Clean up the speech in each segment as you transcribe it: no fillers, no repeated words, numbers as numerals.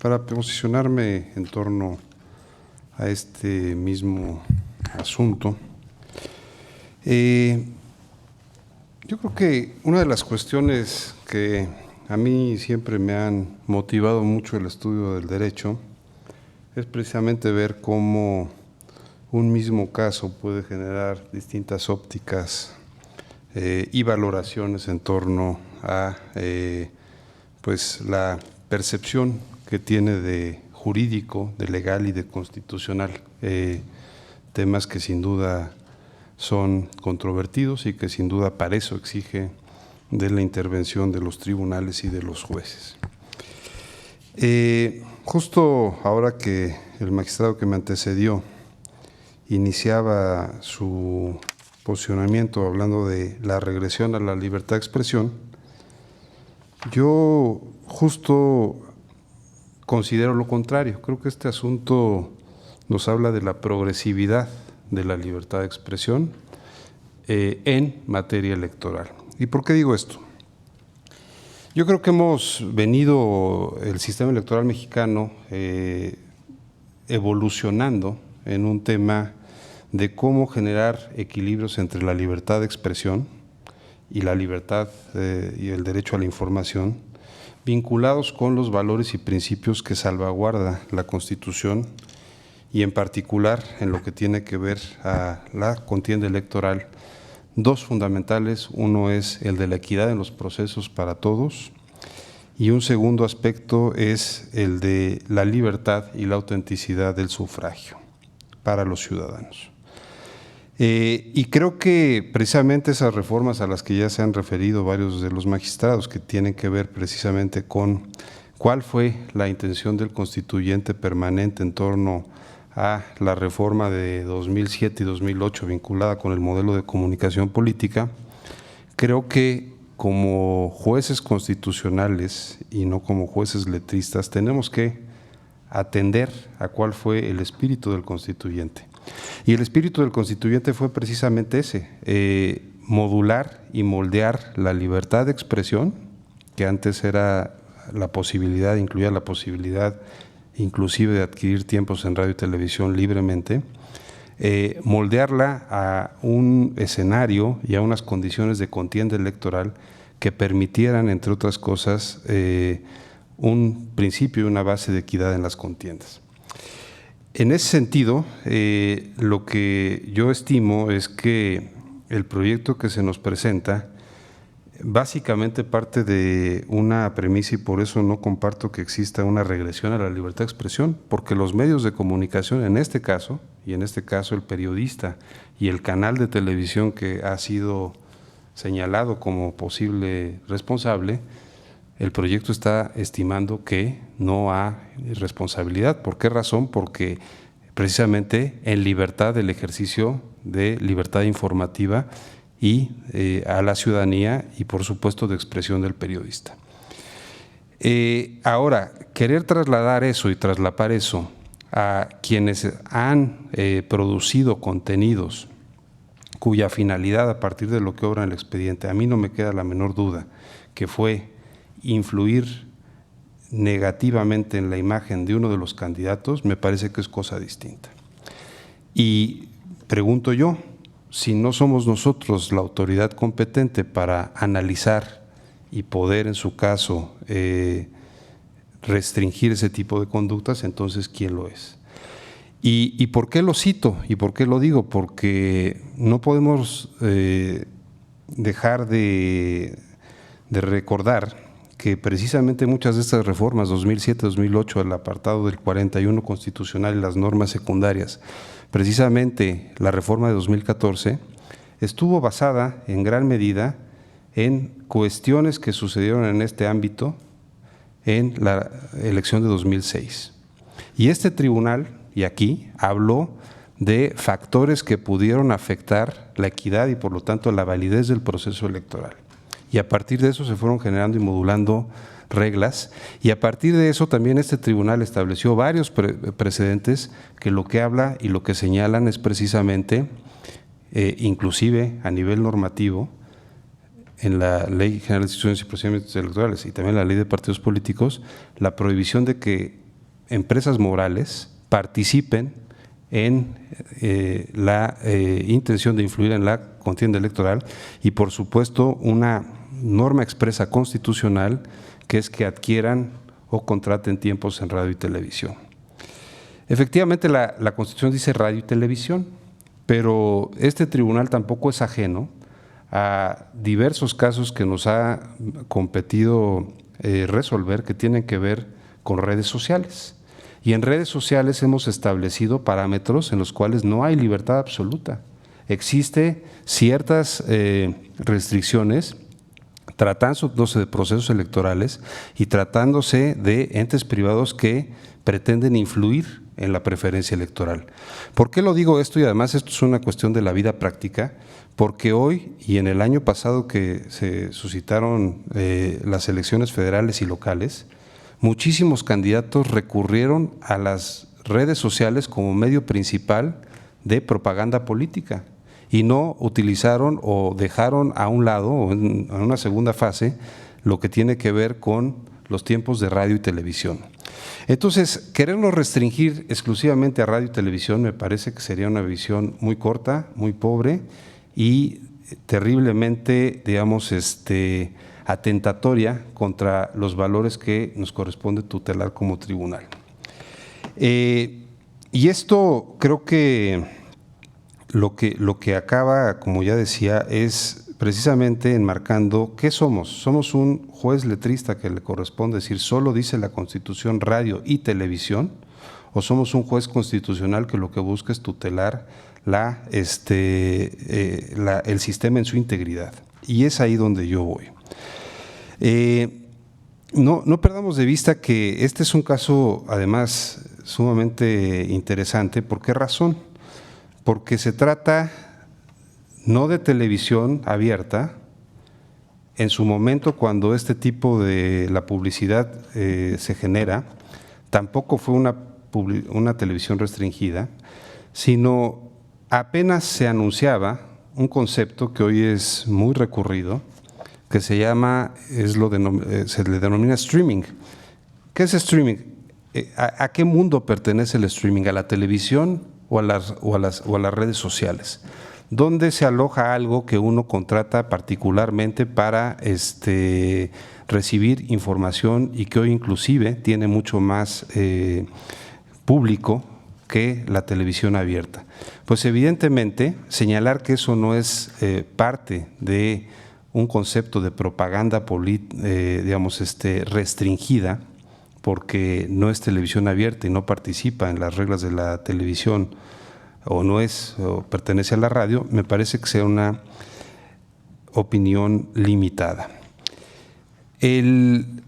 para posicionarme en torno a este mismo asunto. Yo creo que una de las cuestiones que a mí siempre me han motivado mucho el estudio del derecho es precisamente ver cómo un mismo caso puede generar distintas ópticas y valoraciones en torno a pues la percepción que tiene de jurídico, de legal y de constitucional, temas que sin duda son controvertidos y que sin duda para eso exige de la intervención de los tribunales y de los jueces. Justo ahora que el magistrado que me antecedió iniciaba su posicionamiento hablando de la regresión a la libertad de expresión, yo justo considero lo contrario. Creo que este asunto nos habla de la progresividad de la libertad de expresión en materia electoral. ¿Y por qué digo esto? Yo creo que hemos venido, el sistema electoral mexicano, evolucionando en un tema de cómo generar equilibrios entre la libertad de expresión y la libertad y el derecho a la información, vinculados con los valores y principios que salvaguarda la Constitución y en particular en lo que tiene que ver a la contienda electoral, dos fundamentales. Uno es el de la equidad en los procesos para todos y un segundo aspecto es el de la libertad y la autenticidad del sufragio para los ciudadanos. Y creo que precisamente esas reformas a las que ya se han referido varios de los magistrados, que tienen que ver precisamente con cuál fue la intención del constituyente permanente en torno a la reforma de 2007 y 2008 vinculada con el modelo de comunicación política, creo que como jueces constitucionales y no como jueces letristas tenemos que atender a cuál fue el espíritu del constituyente. Y el espíritu del constituyente fue precisamente ese, modular y moldear la libertad de expresión, que antes era la posibilidad, incluía la posibilidad inclusive de adquirir tiempos en radio y televisión libremente, moldearla a un escenario y a unas condiciones de contienda electoral que permitieran, entre otras cosas, un principio y una base de equidad en las contiendas. En ese sentido, lo que yo estimo es que el proyecto que se nos presenta básicamente parte de una premisa y por eso no comparto que exista una regresión a la libertad de expresión, porque los medios de comunicación en este caso, y en este caso el periodista y el canal de televisión que ha sido señalado como posible responsable, el proyecto está estimando que no hay responsabilidad. ¿Por qué razón? Porque precisamente en libertad del ejercicio de libertad informativa y a la ciudadanía y por supuesto de expresión del periodista. Ahora, querer trasladar eso y traslapar eso a quienes han producido contenidos cuya finalidad a partir de lo que obra en el expediente, a mí no me queda la menor duda que fue influir negativamente en la imagen de uno de los candidatos, me parece que es cosa distinta. Y pregunto yo, si no somos nosotros la autoridad competente para analizar y poder en su caso restringir ese tipo de conductas, entonces ¿quién lo es? ¿Y por qué lo cito? ¿Y por qué lo digo? Porque no podemos dejar de recordar que precisamente muchas de estas reformas, 2007-2008, el apartado del 41 constitucional y las normas secundarias, precisamente la reforma de 2014, estuvo basada en gran medida en cuestiones que sucedieron en este ámbito en la elección de 2006. Y este tribunal, y aquí, habló de factores que pudieron afectar la equidad y por lo tanto la validez del proceso electoral. Y a partir de eso se fueron generando y modulando reglas y a partir de eso también este tribunal estableció varios precedentes que lo que habla y lo que señalan es precisamente, inclusive a nivel normativo, en la Ley General de Instituciones y Procedimientos Electorales y también en la Ley de Partidos Políticos, la prohibición de que empresas morales participen en la intención de influir en la contienda electoral y, por supuesto, una norma expresa constitucional que es que adquieran o contraten tiempos en radio y televisión. Efectivamente, la Constitución dice radio y televisión, pero este tribunal tampoco es ajeno a diversos casos que nos ha competido resolver que tienen que ver con redes sociales. Y en redes sociales hemos establecido parámetros en los cuales no hay libertad absoluta. Existe ciertas restricciones tratándose de procesos electorales y tratándose de entes privados que pretenden influir en la preferencia electoral. ¿Por qué lo digo esto? Y además esto es una cuestión de la vida práctica, porque hoy y en el año pasado que se suscitaron las elecciones federales y locales, muchísimos candidatos recurrieron a las redes sociales como medio principal de propaganda política y no utilizaron o dejaron a un lado, o en una segunda fase, lo que tiene que ver con los tiempos de radio y televisión. Entonces, quererlo restringir exclusivamente a radio y televisión me parece que sería una visión muy corta, muy pobre y terriblemente, digamos, atentatoria contra los valores que nos corresponde tutelar como tribunal. Y esto creo que lo que acaba, como ya decía, es precisamente enmarcando ¿qué somos? Somos un juez letrista que le corresponde decir solo dice la Constitución radio y televisión, o somos un juez constitucional que lo que busca es tutelar el sistema en su integridad. Y es ahí donde yo voy. No perdamos de vista que este es un caso, además, sumamente interesante. ¿Por qué razón? Porque se trata no de televisión abierta. En su momento, cuando este tipo de la publicidad se genera, tampoco fue una televisión restringida, sino apenas se anunciaba un concepto que hoy es muy recurrido, que se llama, se le denomina streaming. ¿Qué es streaming? ¿A qué mundo pertenece el streaming? ¿A la televisión o a las redes sociales? ¿Dónde se aloja algo que uno contrata particularmente para recibir información y que hoy inclusive tiene mucho más público que la televisión abierta? Pues evidentemente señalar que eso no es parte de un concepto de propaganda restringida, porque no es televisión abierta y no participa en las reglas de la televisión o pertenece a la radio, me parece que sea una opinión limitada. El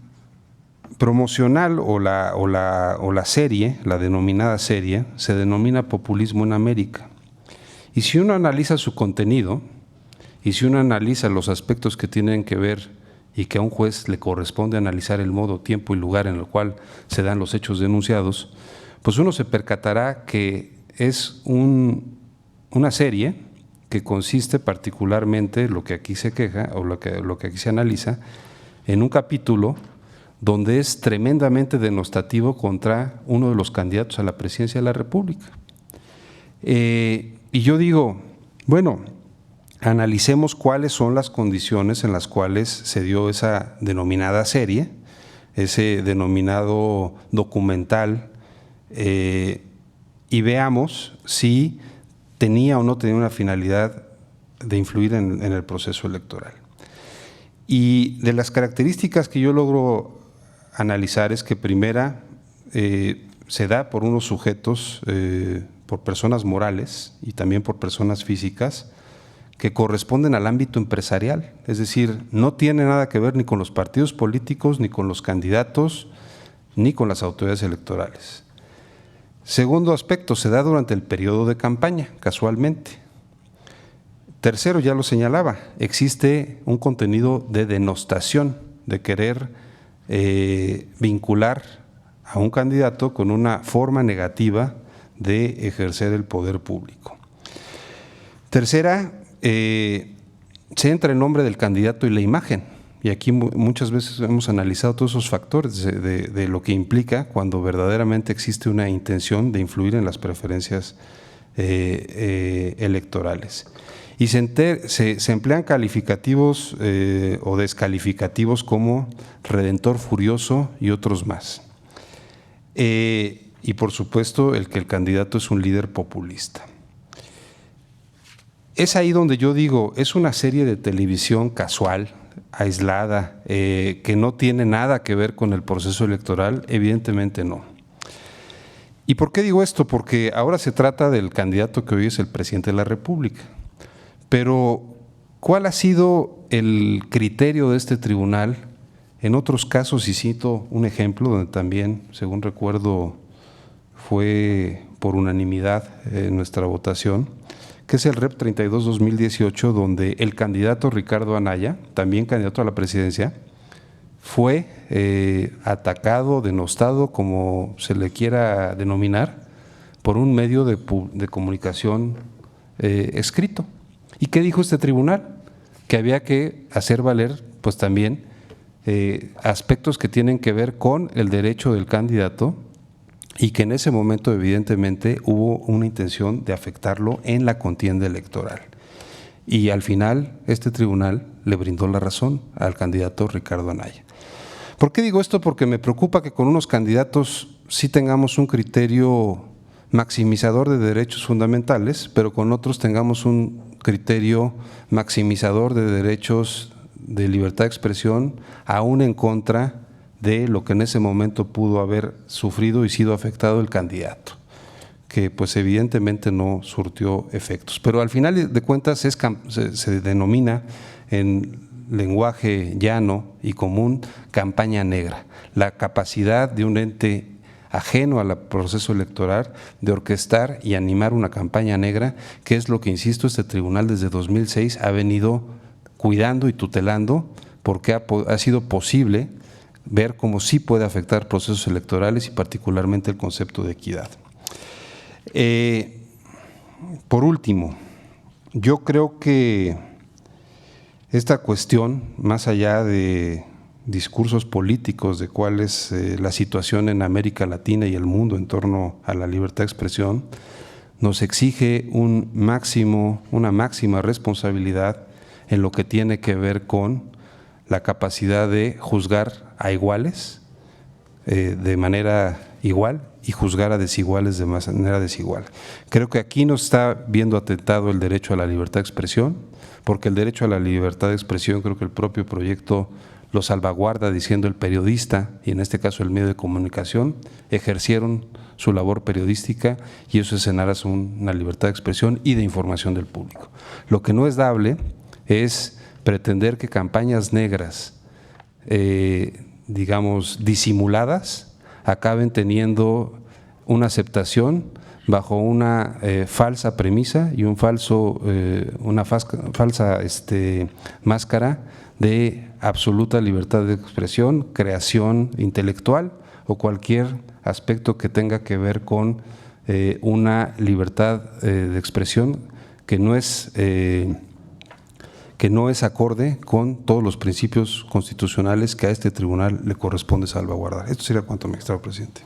promocional o la serie, la denominada serie, se denomina Populismo en América. Y si uno analiza su contenido, y si uno analiza los aspectos que tienen que ver y que a un juez le corresponde analizar el modo, tiempo y lugar en el cual se dan los hechos denunciados, pues uno se percatará que es una serie que consiste particularmente, lo que aquí se queja o lo que aquí se analiza, en un capítulo donde es tremendamente denostativo contra uno de los candidatos a la presidencia de la República. Y yo digo, bueno, analicemos cuáles son las condiciones en las cuales se dio esa denominada serie, ese denominado documental, y veamos si tenía o no tenía una finalidad de influir en el proceso electoral. Y de las características que yo logro analizar es que primera, se da por unos sujetos, por personas morales y también por personas físicas que corresponden al ámbito empresarial, es decir, no tiene nada que ver ni con los partidos políticos, ni con los candidatos, ni con las autoridades electorales. Segundo aspecto, se da durante el periodo de campaña, casualmente. Tercero, ya lo señalaba, existe un contenido de denostación, de querer vincular a un candidato con una forma negativa de ejercer el poder público. Tercera, se entra en nombre del candidato y la imagen, Y aquí muchas veces hemos analizado todos esos factores de lo que implica cuando verdaderamente existe una intención de influir en las preferencias electorales. Y se emplean calificativos o descalificativos como redentor furioso y otros más. Y por supuesto el que el candidato es un líder populista. Es ahí donde yo digo, es una serie de televisión casual, aislada, que no tiene nada que ver con el proceso electoral, evidentemente no. ¿Y por qué digo esto? Porque ahora se trata del candidato que hoy es el presidente de la República. Pero, ¿cuál ha sido el criterio de este tribunal? En otros casos, y cito un ejemplo donde también, según recuerdo, fue por unanimidad nuestra votación, que es el REP 32-2018, donde el candidato Ricardo Anaya, también candidato a la presidencia, fue atacado, denostado, como se le quiera denominar, por un medio de comunicación escrito. ¿Y qué dijo este tribunal? Que había que hacer valer, pues también, aspectos que tienen que ver con el derecho del candidato y que en ese momento evidentemente hubo una intención de afectarlo en la contienda electoral. Y al final este tribunal le brindó la razón al candidato Ricardo Anaya. ¿Por qué digo esto? Porque me preocupa que con unos candidatos sí tengamos un criterio maximizador de derechos fundamentales, pero con otros tengamos un criterio maximizador de derechos de libertad de expresión, aún en contra de lo que en ese momento pudo haber sufrido y sido afectado el candidato, que pues evidentemente no surtió efectos. Pero al final de cuentas se denomina en lenguaje llano y común campaña negra, la capacidad de un ente ajeno al proceso electoral de orquestar y animar una campaña negra, que es lo que, insisto, este tribunal desde 2006 ha venido cuidando y tutelando, porque ha sido posible ver cómo sí puede afectar procesos electorales y particularmente el concepto de equidad. Por último, yo creo que esta cuestión, más allá de discursos políticos de cuál es la situación en América Latina y el mundo en torno a la libertad de expresión, nos exige una máxima responsabilidad en lo que tiene que ver con la capacidad de juzgar a iguales de manera igual y juzgar a desiguales de manera desigual. Creo que aquí no está viendo atentado el derecho a la libertad de expresión, porque el derecho a la libertad de expresión creo que el propio proyecto lo salvaguarda diciendo el periodista, y en este caso el medio de comunicación, ejercieron su labor periodística y eso es en aras a una libertad de expresión y de información del público. Lo que no es dable es pretender que campañas negras, digamos, disimuladas, acaben teniendo una aceptación bajo una falsa premisa y una falsa máscara de absoluta libertad de expresión, creación intelectual o cualquier aspecto que tenga que ver con una libertad de expresión que no es acorde con todos los principios constitucionales que a este tribunal le corresponde salvaguardar. Esto sería cuanto, magistrado presidente.